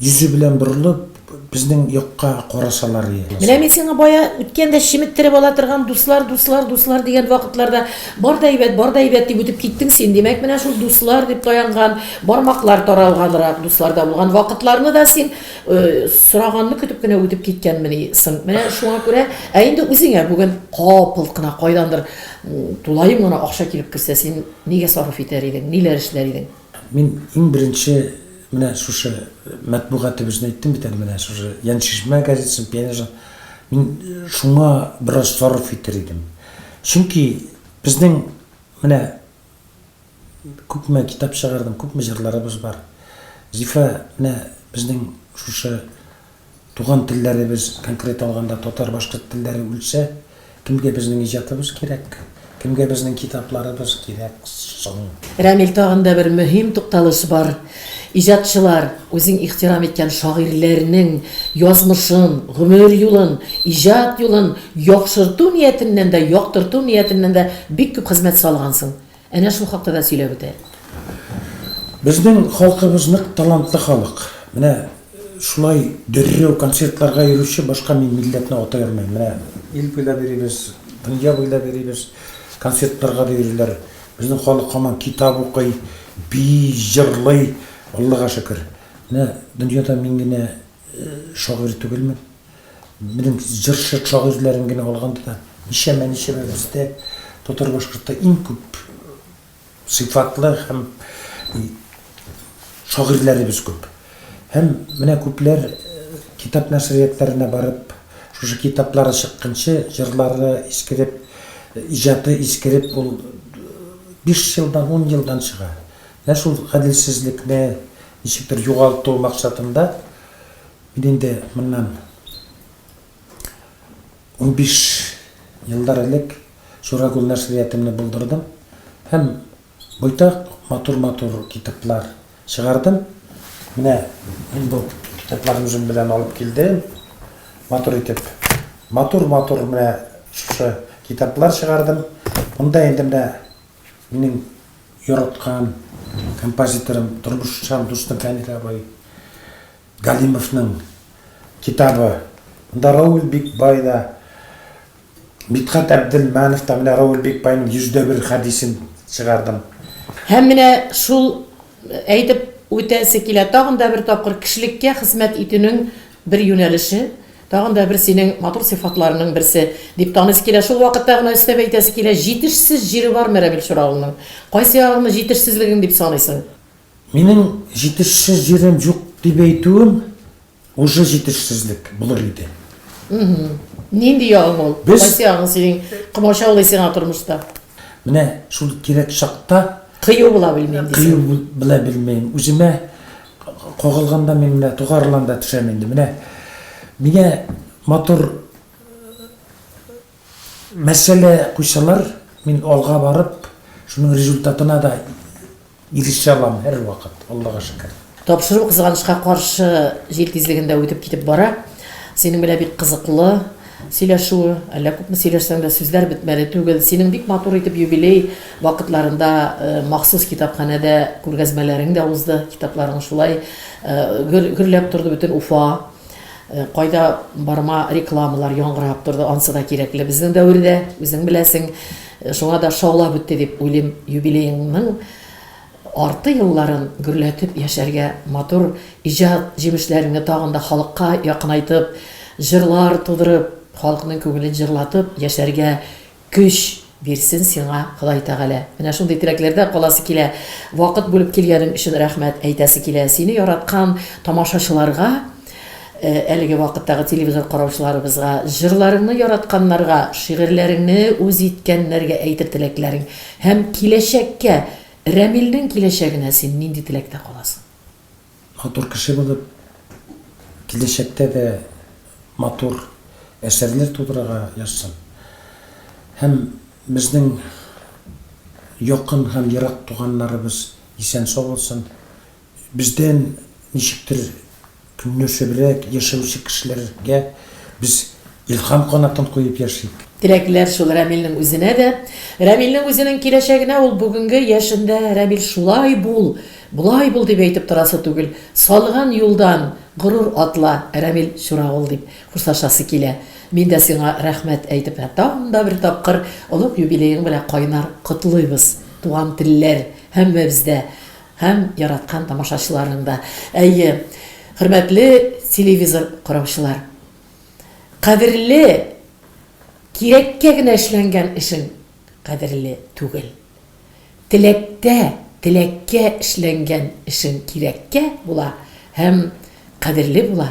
Speaker 3: йөзе белән борылып, безнең якка карасалар.
Speaker 2: Менә мин сиңа бая үткәндә шимиттереп ала торган дуслар дигән вакытларда бар да әйбәт дип үтеп киттең син. Димәк, менә шул дуслар дип таянган, бармаклар таралганрак дусларда булган вакытларны да син сораганны көтеп кенә үтеп киткәнмени соң. Менә шуңа күрә, инде үзеңә бүген капыл кына кайдандыр тулайым гына акча килеп керсә, син нигә сарыф итәр идең, ниләр эшләр идең?
Speaker 3: Мин иң беренче менә шушы матбугатыбызны әйттем бит әле, менә шушы Яншишмә газетасын пионер. Мин шуңа бераз сарыф итер идем. Чөнки безнең менә күпме китап чыгардым, күпме җырларыбыз бар. Зифа менә безнең шушы туган телләребез, конкрет алганда татар, башкорт телләре үлсә, кемгә безнең иҗатыбыз кирәк? Кемгә безнең китапларыбыз кирәк соң?
Speaker 2: Рәмил, тагында бер мөһим тукталыш бар. Иҗатчылар үзең ихтирам иткән шагыйрьләрнең язмышын, гомер юлын, иҗат юлын яхшырту ниятеннән дә, яктырту ниятеннән дә бик күп хезмәт салгансың. Әнә шул хакта да сөйләп үтә.
Speaker 3: Безнең халкыбыз нык талантлы халык. Менә шулай дөррәү концертларга йөрүче башка мин милләтне атай алмыйм. Менә ил буйлап йөрибез, дөнья буйлап йөрибез, концертларга да йөриләр. Безнең халык һаман китап укый, бий, җырлый. Аллага шөкер. Менә дөньяда мин генә шагыйрь түгелмен. Benim jırшы şagirlerim gene olgandı da nişeme bizde Totor Başkırt'ta en köp sıfatlı hem şagirlerimiz köp. Hem mine köpler kitap nasriyetlerine barıp şu kitapları çıkınca jırları iskirip icatı iskirip ol 5 yıldan 10 yıldan çıkar. Ne şu adilsizlik ne nişiktir yoğaltı maksatında bir de bundan 15 yıllar elek Şuragül nasriyetimni buldurdım. Hem boyta matur kitaplar çıkardım. Mine bu kitaplarını özüm bilen alıp geldim. Matur etip matur mine şu kitaplar çıkardım. Bunda endi mine mening yaratkan kompozitorim Turmushjon Dostimxonov abay Galimovning kitabı. Bunda Raul Bekbay'da Mithat Abdülmanov'da mine Raul Bekbay'ın %1 hadisin çıkardım.
Speaker 2: Hem mine şul әйтеп үтәсе килә, тагын да бер тапкыр кешелеккә хезмәт итүнең бер юнәлеше, тагын да бер синең матур сыйфатларының берсе дип таныйсы килә. Шул вакытта гына өстәп әйтәсе килә, җитешсез җире бармы Рәмил Шурагылның? Кайсы ягыны җитешсезлеген дип саныйсың?
Speaker 3: Менің жетішсіз жерім жоқ деп әйтуім уже жетішсізлік булыр иде.
Speaker 2: Нинди ягың ул?
Speaker 3: Без-
Speaker 2: Кайсы ягың синең кымашаулыйсың тормышта?
Speaker 3: Менә шул керек шақта
Speaker 2: Кыю була белмим
Speaker 3: қию
Speaker 2: дисең.
Speaker 3: біла білмеймін. Өзіме қоғылғанда мен менә туғарланда түсем енді. Менә матур мәселе қойсалар, мен алға барып, шуның результатына да ирешә алам һәр вакыт. Аллаға шөкер.
Speaker 2: Тапшыру кызганычка каршы җил тизлегендә үтеп китеп бара. Синең белән бик кызыклы сөйләшү, әллә күпме сөйләшсәң дә сүзләр бетмәде түгел. Синең бик матур итеп юбилей вакытларында махсус китапханәдә күргәзмәләрең дә узды. Китапларың шулай гөрләп торды бөтен Уфа. Кайда барма рекламалар яңгырап торды. Ансы да кирәкле безнең дәврдә, үзең беләсең. Шуңа да шаулап үтте дип уйлыйм. Юбилейеңнең арты елларын гөрләтеп яшәргә, матур иҗат җимешләреңне тагын да халыкка якынайтып, җырлар тудырып, халыкның күңелен җырлатып яшәргә көч бирсен сиңа Ходай Тәгалә. Менә шундый теләкләрдә каласы килә. Вакыт бүлеп килгәнең өчен рәхмәт әйтәсе килә. Сине яраткан тамашачыларга, әлеге вакыттагы телевизор караучыларыбызга, җырларыңны яратканнарга, шигырьләреңне үз иткәннәргә әйтер теләкләрең һәм киләчәккә Рәмилнең киләчәгенә син нинди теләктә каласың?
Speaker 3: Матур кеше булып, киләчәктә дә матур әсәрләр тудырырга язсын. Һәм безнең якын һәм ерак туганнарыбыз исән сау булсын. Бездән ничектер көнләшебрәк яшәүче кешеләргә без илһам канатын куеп яшик.
Speaker 2: Теләкләр шул Рәмилнең үзенә дә. Рәмилнең үзенең киләчәгенә ул бүгенге яшендә Рәмил шулай бул, булай бул дип әйтеп торасы түгел. Салган юлдан горур атла Рәмил Шурагыл дип хушлашасы килә. Мин дә сиңа рәхмәт әйтеп, тагын да бер тапкыр олуг юбилейың белән кайнар котлыйбыз. Туган телләр һәммәбездә, һәм яраткан тамашачыларның да. Әйе, хөрмәтле телевизор караучылар. Кадерле кирәккә генә эшләнгән эшең кадерле түгел. Теләккә эшләнгән эшең кирәккә була һәм кадерле була.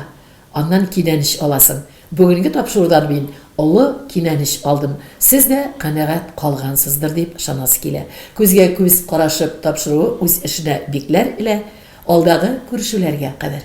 Speaker 2: Аннан кинәнеш аласың. Бүгенге тапшырудан мин олы кинәнеш алдым. Сез дә канәгать калгансыздыр дип ышанасы килә. Күзгә күз карашып тапшыру үз эшенә бикләр илә. Алдагы күрешүләргә кадәр.